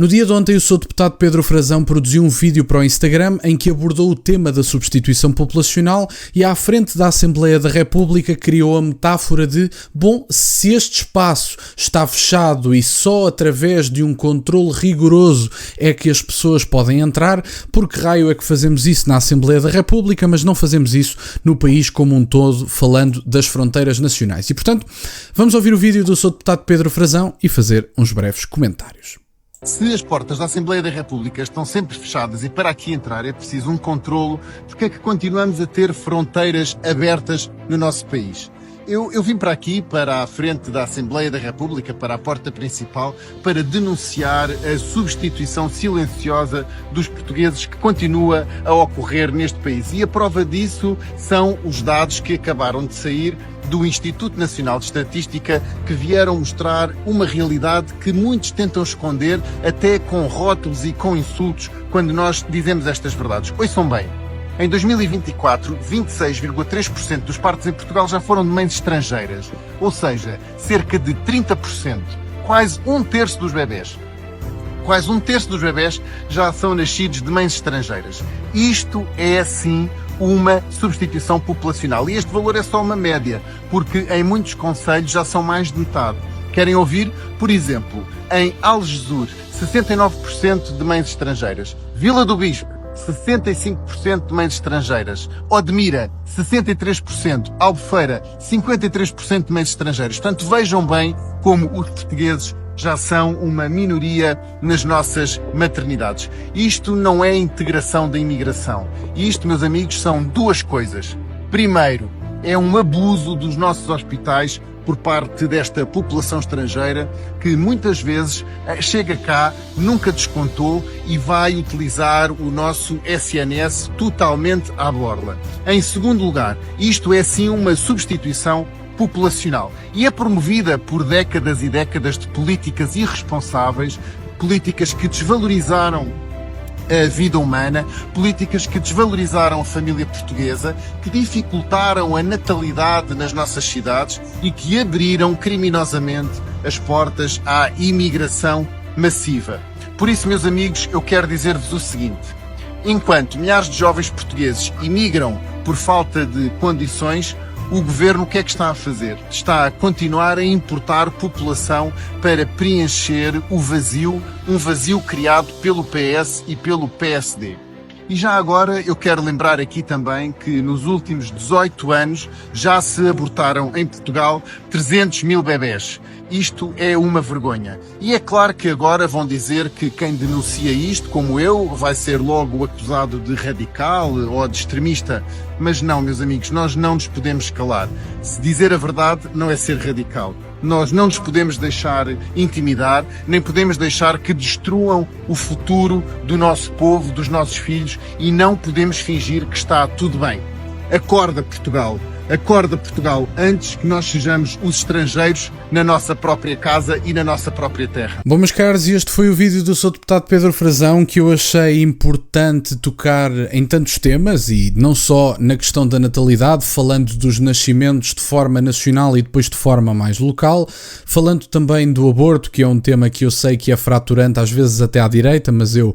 No dia de ontem, o Sr. Deputado Pedro Frazão produziu um vídeo para o Instagram em que abordou o tema da substituição populacional e, à frente da Assembleia da República, criou a metáfora de: bom, se este espaço está fechado e só através de um controle rigoroso é que as pessoas podem entrar, por que raio é que fazemos isso na Assembleia da República, mas não fazemos isso no país como um todo, falando das fronteiras nacionais? E, portanto, vamos ouvir o vídeo do Sr. Deputado Pedro Frazão e fazer uns breves comentários. Se as portas da Assembleia da República estão sempre fechadas e para aqui entrar é preciso um controlo, porque é que continuamos a ter fronteiras abertas no nosso país? Eu vim para aqui, para a frente da Assembleia da República, para a porta principal, para denunciar a substituição silenciosa dos portugueses que continua a ocorrer neste país. E a prova disso são os dados que acabaram de sair do Instituto Nacional de Estatística, que vieram mostrar uma realidade que muitos tentam esconder, até com rótulos e com insultos, quando nós dizemos estas verdades. Ouçam bem. Em 2024, 26,3% dos partos em Portugal já foram de mães estrangeiras, ou seja, cerca de 30%, quase um terço dos bebés. Quase um terço dos bebés já são nascidos de mães estrangeiras. Isto é, sim, uma substituição populacional. E este valor é só uma média, porque em muitos concelhos já são mais de metade. Querem ouvir? Por exemplo, em Algesur, 69% de mães estrangeiras. Vila do Bispo, 65% de mães estrangeiras. Odmira, 63%. Albufeira, 53% de mães estrangeiras. Portanto, vejam bem como os portugueses já são uma minoria nas nossas maternidades. Isto não é integração da imigração. Isto, meus amigos, são duas coisas. Primeiro, é um abuso dos nossos hospitais por parte desta população estrangeira que muitas vezes chega cá, nunca descontou e vai utilizar o nosso SNS totalmente à borla. Em segundo lugar, isto é sim uma substituição populacional e é promovida por décadas e décadas de políticas irresponsáveis, políticas que desvalorizaram a vida humana, políticas que desvalorizaram a família portuguesa, que dificultaram a natalidade nas nossas cidades e que abriram criminosamente as portas à imigração massiva. Por isso, meus amigos, eu quero dizer-vos o seguinte: enquanto milhares de jovens portugueses imigram por falta de condições, o Governo o que é que está a fazer? Está a continuar a importar população para preencher o vazio, um vazio criado pelo PS e pelo PSD. E já agora eu quero lembrar aqui também que nos últimos 18 anos já se abortaram em Portugal 300 mil bebés. Isto é uma vergonha. E é claro que agora vão dizer que quem denuncia isto, como eu, vai ser logo acusado de radical ou de extremista. Mas não, meus amigos, nós não nos podemos calar. Se dizer a verdade não é ser radical. Nós não nos podemos deixar intimidar, nem podemos deixar que destruam o futuro do nosso povo, dos nossos filhos, e não podemos fingir que está tudo bem. Acorda, Portugal! Acorda, Portugal, antes que nós sejamos os estrangeiros na nossa própria casa e na nossa própria terra. Bom, meus caros, este foi o vídeo do Sr. Deputado Pedro Frazão, que eu achei importante tocar em tantos temas, e não só na questão da natalidade, falando dos nascimentos de forma nacional e depois de forma mais local, falando também do aborto, que é um tema que eu sei que é fraturante, às vezes até à direita, mas eu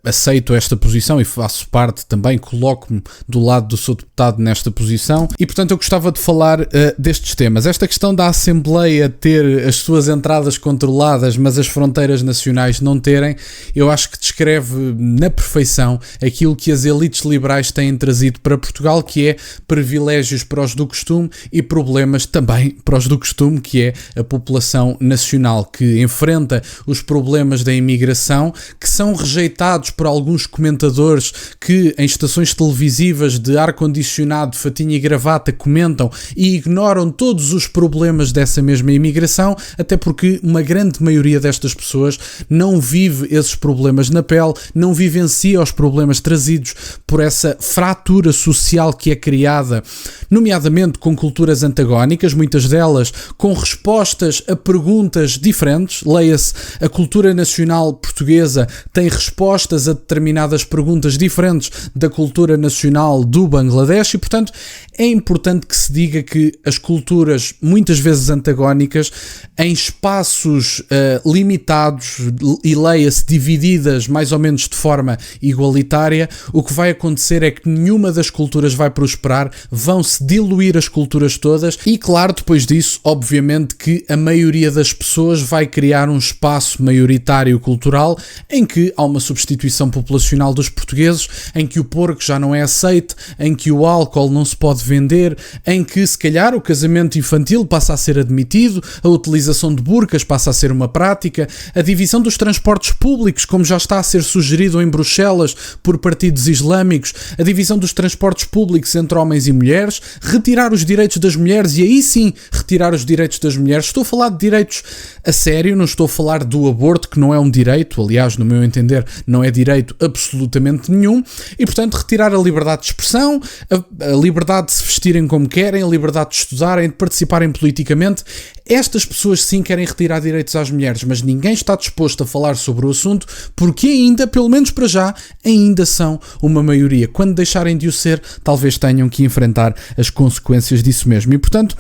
aceito esta posição e faço parte também, coloco-me do lado do Sr. Deputado nesta posição. E, portanto, eu gostava de falar destes temas. Esta questão da Assembleia ter as suas entradas controladas, mas as fronteiras nacionais não terem, eu acho que descreve na perfeição aquilo que as elites liberais têm trazido para Portugal, que é privilégios para os do costume e problemas também para os do costume, que é a população nacional, que enfrenta os problemas da imigração, que são rejeitados por alguns comentadores que em estações televisivas de ar-condicionado, fatinha e gravata comentam e ignoram todos os problemas dessa mesma imigração, até porque uma grande maioria destas pessoas não vive esses problemas na pele, não vivencia os problemas trazidos por essa fratura social que é criada, nomeadamente com culturas antagónicas, muitas delas com respostas a perguntas diferentes. Leia-se, a cultura nacional portuguesa tem respostas a determinadas perguntas diferentes da cultura nacional do Bangladesh e, portanto, é importante importante que se diga que as culturas, muitas vezes antagónicas, em espaços limitados e leia-se divididas mais ou menos de forma igualitária, o que vai acontecer é que nenhuma das culturas vai prosperar, vão-se diluir as culturas todas e, claro, depois disso, obviamente que a maioria das pessoas vai criar um espaço maioritário cultural em que há uma substituição populacional dos portugueses, em que o porco já não é aceite, em que o álcool não se pode vender, em que se calhar o casamento infantil passa a ser admitido, a utilização de burcas passa a ser uma prática, a divisão dos transportes públicos, como já está a ser sugerido em Bruxelas por partidos islâmicos, a divisão dos transportes públicos entre homens e mulheres, retirar os direitos das mulheres e aí sim retirar os direitos das mulheres. Estou a falar de direitos a sério, não estou a falar do aborto, que não é um direito, aliás, no meu entender, não é direito absolutamente nenhum, e portanto retirar a liberdade de expressão, a liberdade de se vestirem como querem, a liberdade de estudarem, de participarem politicamente. Estas pessoas sim querem retirar direitos às mulheres, mas ninguém está disposto a falar sobre o assunto porque ainda, pelo menos para já, ainda são uma maioria. Quando deixarem de o ser, talvez tenham que enfrentar as consequências disso mesmo. E, portanto,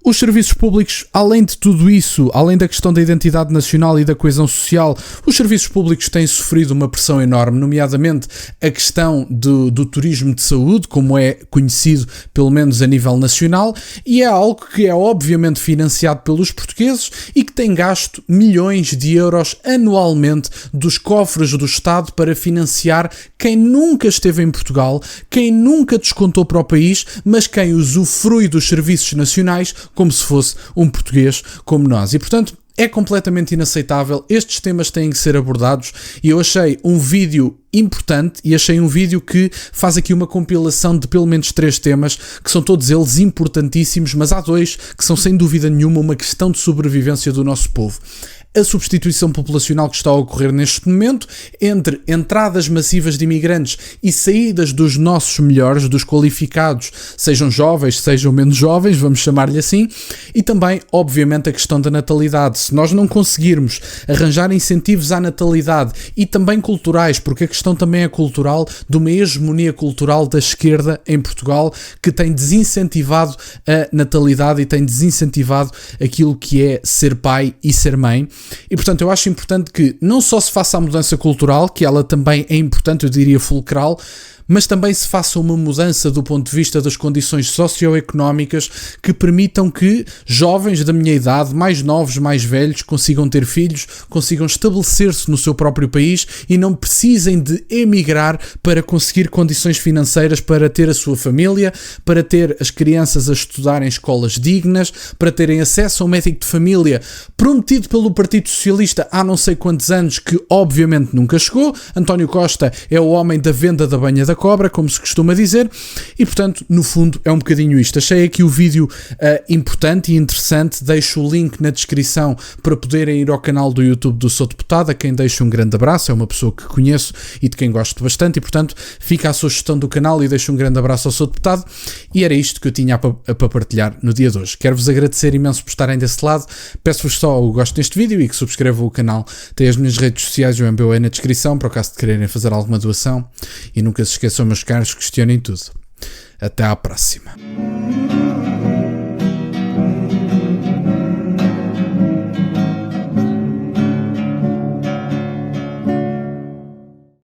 os serviços públicos, além de tudo isso, além da questão da identidade nacional e da coesão social, os serviços públicos têm sofrido uma pressão enorme, nomeadamente a questão do turismo de saúde, como é conhecido pelo menos a nível nacional, e é algo que é obviamente financiado pelos portugueses e que tem gasto milhões de euros anualmente dos cofres do Estado para financiar quem nunca esteve em Portugal, quem nunca descontou para o país, mas quem usufrui dos serviços nacionais como se fosse um português como nós. E, portanto, é completamente inaceitável. Estes temas têm que ser abordados e eu achei um vídeo importante e achei um vídeo que faz aqui uma compilação de pelo menos 3 temas, que são todos eles importantíssimos, mas há 2 que são sem dúvida nenhuma uma questão de sobrevivência do nosso povo. A substituição populacional que está a ocorrer neste momento entre entradas massivas de imigrantes e saídas dos nossos melhores, dos qualificados, sejam jovens, sejam menos jovens, vamos chamar-lhe assim, e também, obviamente, a questão da natalidade. Se nós não conseguirmos arranjar incentivos à natalidade e também culturais, porque a questão também é cultural, de uma hegemonia cultural da esquerda em Portugal que tem desincentivado a natalidade e tem desincentivado aquilo que é ser pai e ser mãe. E, portanto, eu acho importante que não só se faça a mudança cultural, que ela também é importante, eu diria fulcral, mas também se faça uma mudança do ponto de vista das condições socioeconómicas que permitam que jovens da minha idade, mais novos, mais velhos, consigam ter filhos, consigam estabelecer-se no seu próprio país e não precisem de emigrar para conseguir condições financeiras para ter a sua família, para ter as crianças a estudar em escolas dignas, para terem acesso a um médico de família prometido pelo Partido Socialista há não sei quantos anos, que obviamente nunca chegou. António Costa é o homem da venda da banha da cobra, como se costuma dizer, e portanto, no fundo, é um bocadinho isto. Achei aqui o vídeo importante e interessante, deixo o link na descrição para poderem ir ao canal do YouTube do Sou Deputado, a quem deixo um grande abraço, é uma pessoa que conheço e de quem gosto bastante, e portanto, fica a sugestão do canal e deixo um grande abraço ao Sou Deputado, e era isto que eu tinha para partilhar no dia de hoje. Quero-vos agradecer imenso por estarem desse lado, peço-vos só o gosto deste vídeo e que subscrevam o canal, tem as minhas redes sociais e o MBA na descrição, para o caso de quererem fazer alguma doação, e nunca se esqueçam, meus caros, questionem tudo. Até à próxima.